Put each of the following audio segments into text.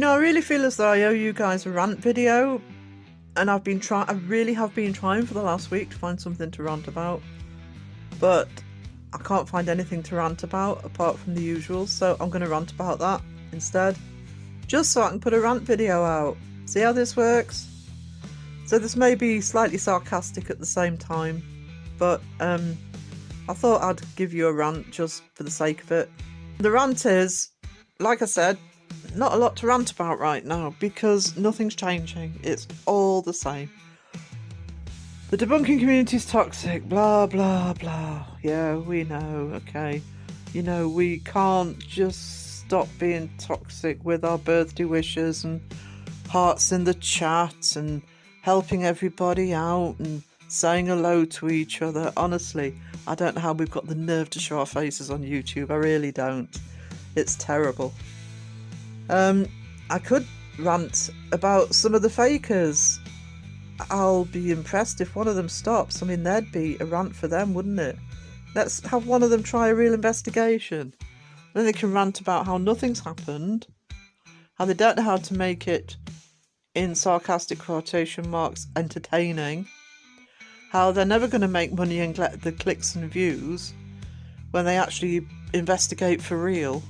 I really feel as though I owe you guys a rant video, and I really have been trying for the last week to find something to rant about, but I can't find anything to rant about apart from the usual, so I'm going to rant about that instead, just so I can put a rant video out. See how this works? So this may be slightly sarcastic at the same time, but I thought I'd give you a rant just for the sake of it. The rant is, like I said, not a lot to rant about right now because nothing's changing. It's all the same. The debunking community is toxic, blah, blah, blah. Yeah, we know, okay. We can't just stop being toxic with our birthday wishes and hearts in the chat and helping everybody out and saying hello to each other. Honestly, I don't know how we've got the nerve to show our faces on YouTube. I really don't. It's terrible. I could rant about some of the fakers. I'll be impressed if one of them stops. I mean, there'd be a rant for them, wouldn't it? Let's have one of them try a real investigation. Then they can rant about how nothing's happened, how they don't know how to make it, in sarcastic quotation marks, entertaining, how they're never going to make money and get the clicks and views when they actually investigate for real.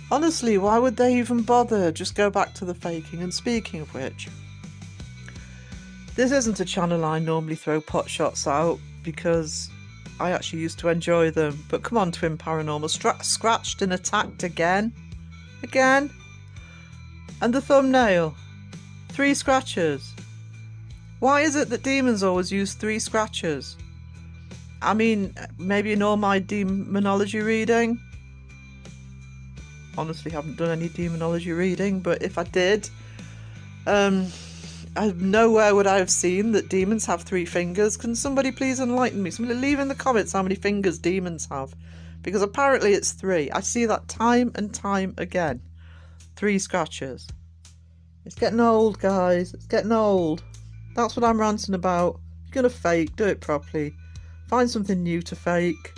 Honestly, why would they even bother? Just go back to the faking. And speaking of which, this isn't a channel I normally throw pot shots out because I actually used to enjoy them. But come on, Twin Paranormal, scratched and attacked again. Again. And the thumbnail, 3 scratches. Why is it that demons always use 3 scratches? I mean, maybe in all my demonology reading. Honestly, haven't done any demonology reading, but if I did, nowhere would I have seen that demons have 3 fingers. Can somebody please enlighten me? Somebody leave in the comments how many fingers demons have, because apparently it's 3. I see that time and time again. 3 scratches. It's getting old, guys. It's getting old. That's what I'm ranting about. If you're gonna fake, do it properly. Find something new to fake.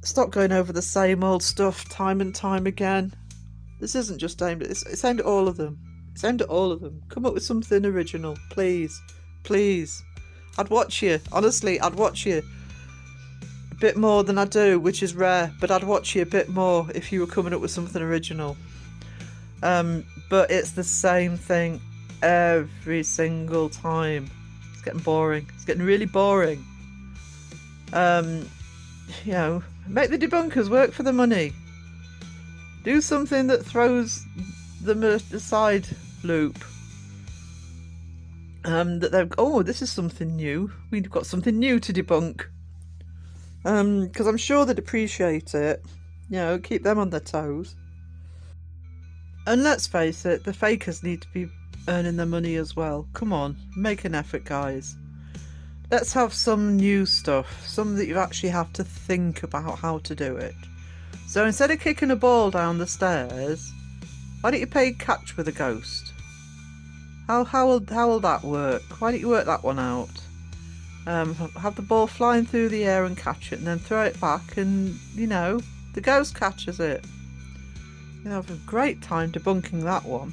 Stop going over the same old stuff time and time again. This isn't just aimed at... It's aimed at all of them. It's aimed at all of them. Come up with something original, please. Please. I'd watch you. Honestly, I'd watch you a bit more than I do, which is rare, but I'd watch you a bit more if you were coming up with something original. But it's the same thing every single time. It's getting boring. It's getting really boring. Make the debunkers work for the money. Do something that throws them a side loop. That they've, oh, this is something new. We've got something new to debunk. Because I'm sure they'd appreciate it. Keep them on their toes. And let's face it, the fakers need to be earning their money as well. Come on, make an effort, guys. Let's have some new stuff, some that you actually have to think about how to do it. So instead of kicking a ball down the stairs, why don't you play catch with a ghost? How will that work? Why don't you work that one out? Have the ball flying through the air and catch it, and then throw it back, and the ghost catches it. You'll have a great time debunking that one.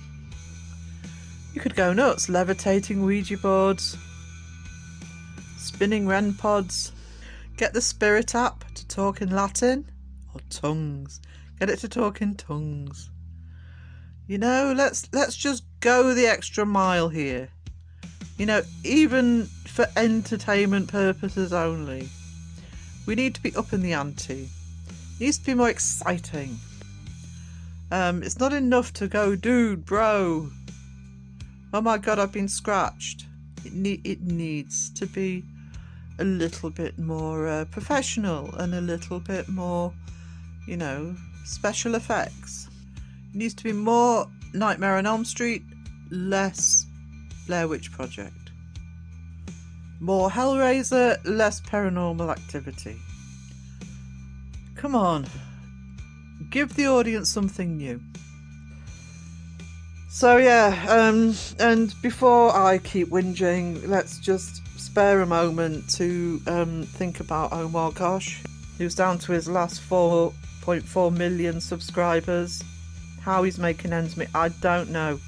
You could go nuts, levitating Ouija boards, spinning REM pods. Get the Spirit app to talk in Latin or tongues. Get it to talk in tongues. Let's just go the extra mile here. Even for entertainment purposes only. We need to be up in the ante. It needs to be more exciting. It's not enough to go, dude, bro. Oh my god, I've been scratched. It needs to be a little bit more professional and a little bit more, special effects. It needs to be more Nightmare on Elm Street, less Blair Witch Project. More Hellraiser, less Paranormal Activity. Come on. Give the audience something new. So yeah, and before I keep whinging, let's just spare a moment to think about Omar Gosh, who's down to his last 4.4 million subscribers. how he's making ends meet, I don't know.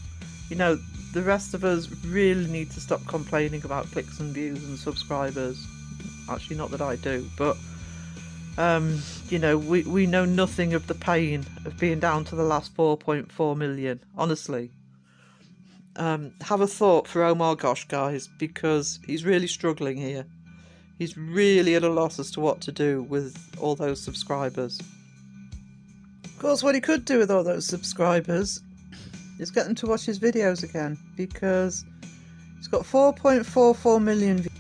You know, the rest of us really need to stop complaining about clicks and views and subscribers. Actually, not that I do, but you know, we know nothing of the pain of being down to the last 4.4 million, honestly. Have a thought for Omar Gosh, guys, because he's really struggling here. He's really at a loss as to what to do with all those subscribers. Of course, what he could do with all those subscribers is get them to watch his videos again, because he's got 4.44 million views,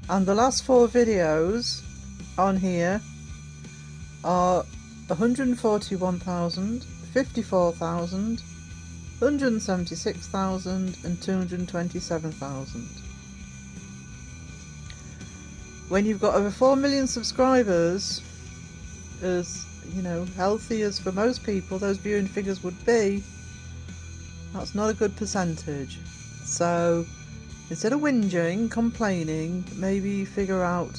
and the last 4 videos on here are 141,000, 54,000, 176,000 and 227,000. When you've got over 4 million subscribers, as you know, healthy as for most people those viewing figures would be, that's not a good percentage. So instead of whinging, complaining, maybe figure out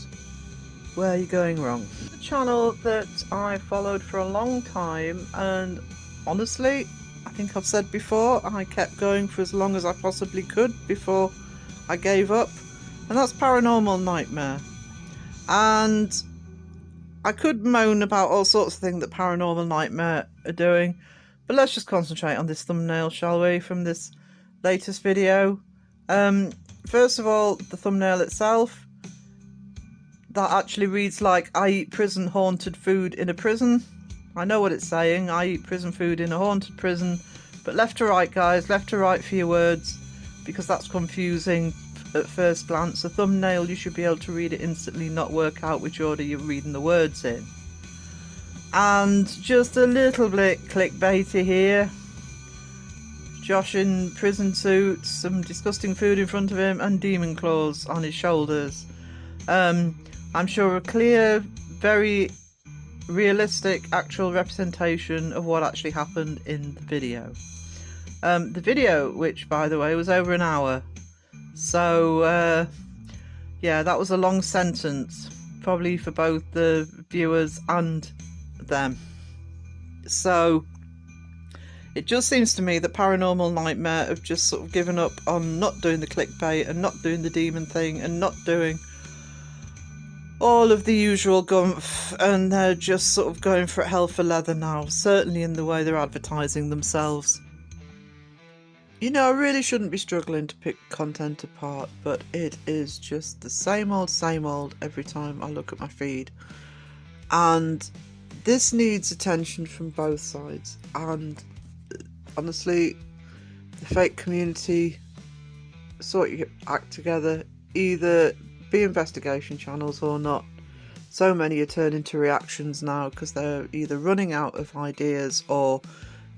where you're going wrong. The channel that I followed for a long time, and honestly, I think I've said before, I kept going for as long as I possibly could before I gave up, and that's Paranormal Nightmare. And I could moan about all sorts of things that Paranormal Nightmare are doing, but let's just concentrate on this thumbnail, shall we, from this latest video. First of all, the thumbnail itself, that actually reads like, I eat prison haunted food in a prison. I know what it's saying, I eat prison food in a haunted prison, but left to right, guys, left to right for your words, because that's confusing at first glance. A thumbnail, you should be able to read it instantly, not work out which order you're reading the words in. And just a little bit clickbaity here. Josh in prison suit, some disgusting food in front of him, and demon claws on his shoulders. I'm sure a clear, very realistic, actual representation of what actually happened in the video. The video, which by the way was over an hour, so yeah, that was a long sentence, probably for both the viewers and them. So it just seems to me that Paranormal Nightmare have just sort of given up on not doing the clickbait and not doing the demon thing and not doing all of the usual gumph, and they're just sort of going for hell for leather now, certainly in the way they're advertising themselves. You know, I really shouldn't be struggling to pick content apart, but it is just the same old every time I look at my feed. And this needs attention from both sides, and honestly, the fake community, sort your act together, either be investigation channels or not. So many are turning to reactions now because they're either running out of ideas or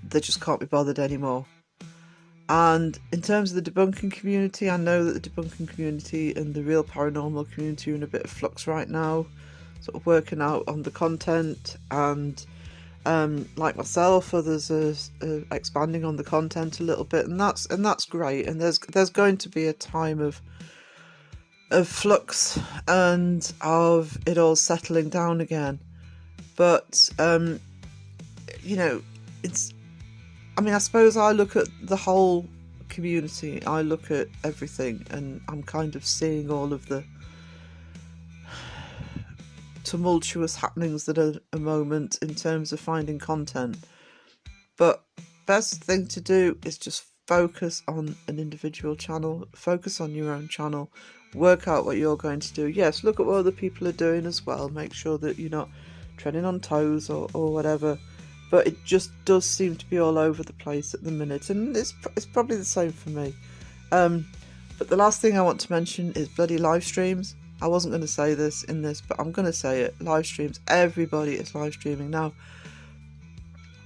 they just can't be bothered anymore. And in terms of the debunking community, I know that the debunking community and the real paranormal community are in a bit of flux right now, sort of working out on the content, and like myself, others are expanding on the content a little bit, and that's great. And there's going to be a time of flux and of it all settling down again. But you know, I suppose I look at the whole community, I look at everything, and I'm kind of seeing all of the tumultuous happenings that are a moment in terms of finding content. But best thing to do is just focus on an individual channel, focus on your own channel, work out what you're going to do. Yes, look at what other people are doing as well, make sure that you're not treading on toes or whatever, but it just does seem to be all over the place at the minute, and it's probably the same for me. But the last thing I want to mention is bloody live streams. I wasn't going to say this in this, but I'm going to say it. Live streams, everybody is live streaming now.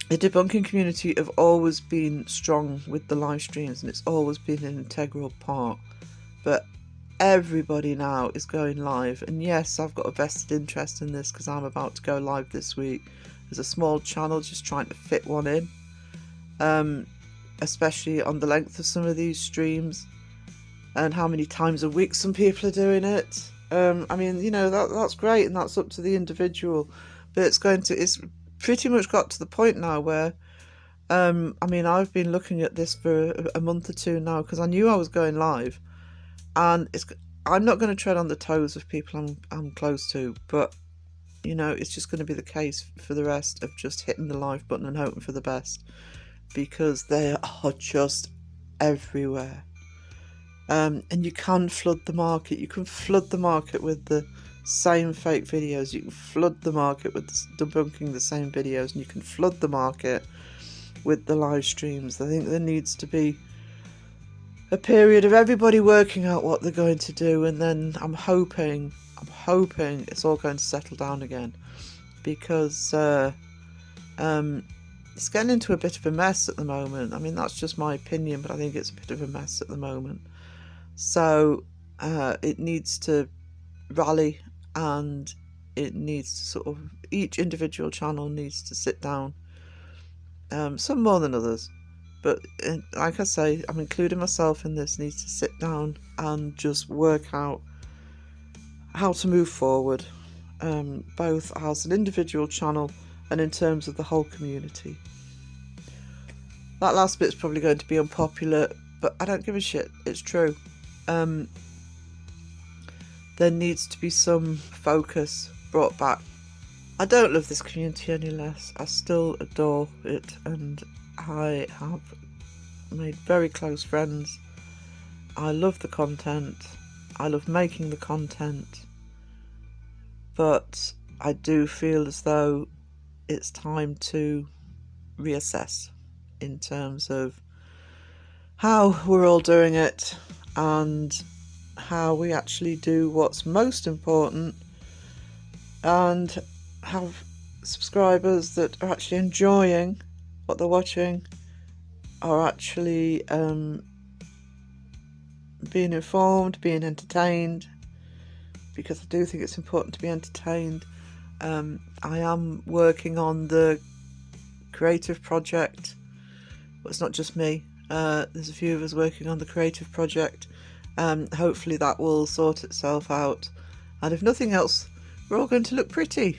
The debunking community have always been strong with the live streams, and it's always been an integral part, but everybody now is going live. And yes, I've got a vested interest in this because I'm about to go live this week. There's a small channel just trying to fit one in, especially on the length of some of these streams and how many times a week some people are doing it. I mean, you know, that's great, and that's up to the individual, but it's pretty much got to the point now where I mean, I've been looking at this for a month or two now because I knew I was going live, and I'm not going to tread on the toes of people I'm close to, but you know, it's just going to be the case for the rest of just hitting the live button and hoping for the best, because they are just everywhere. And you can flood the market. You can flood the market with the same fake videos. You can flood the market with debunking the same videos, and you can flood the market with the live streams. I think there needs to be a period of everybody working out what they're going to do, and then I'm hoping it's all going to settle down again, because it's getting into a bit of a mess at the moment. I mean, that's just my opinion, but I think it's a bit of a mess at the moment. So it needs to rally, and it needs to sort of, each individual channel needs to sit down, some more than others, but like I say, I'm including myself in this, needs to sit down and just work out how to move forward, both as an individual channel and in terms of the whole community. That last bit's probably going to be unpopular, but I don't give a shit, it's true. There needs to be some focus brought back. I don't love this community any less. I still adore it, and I have made very close friends. I love the content. I love making the content. But I do feel as though it's time to reassess in terms of how we're all doing it, and how we actually do what's most important, and have subscribers that are actually enjoying what they're watching, are actually being informed, being entertained, because I do think it's important to be entertained. I am working on the creative project. Well, it's not just me. There's a few of us working on the creative project. Hopefully that will sort itself out, and if nothing else, we're all going to look pretty.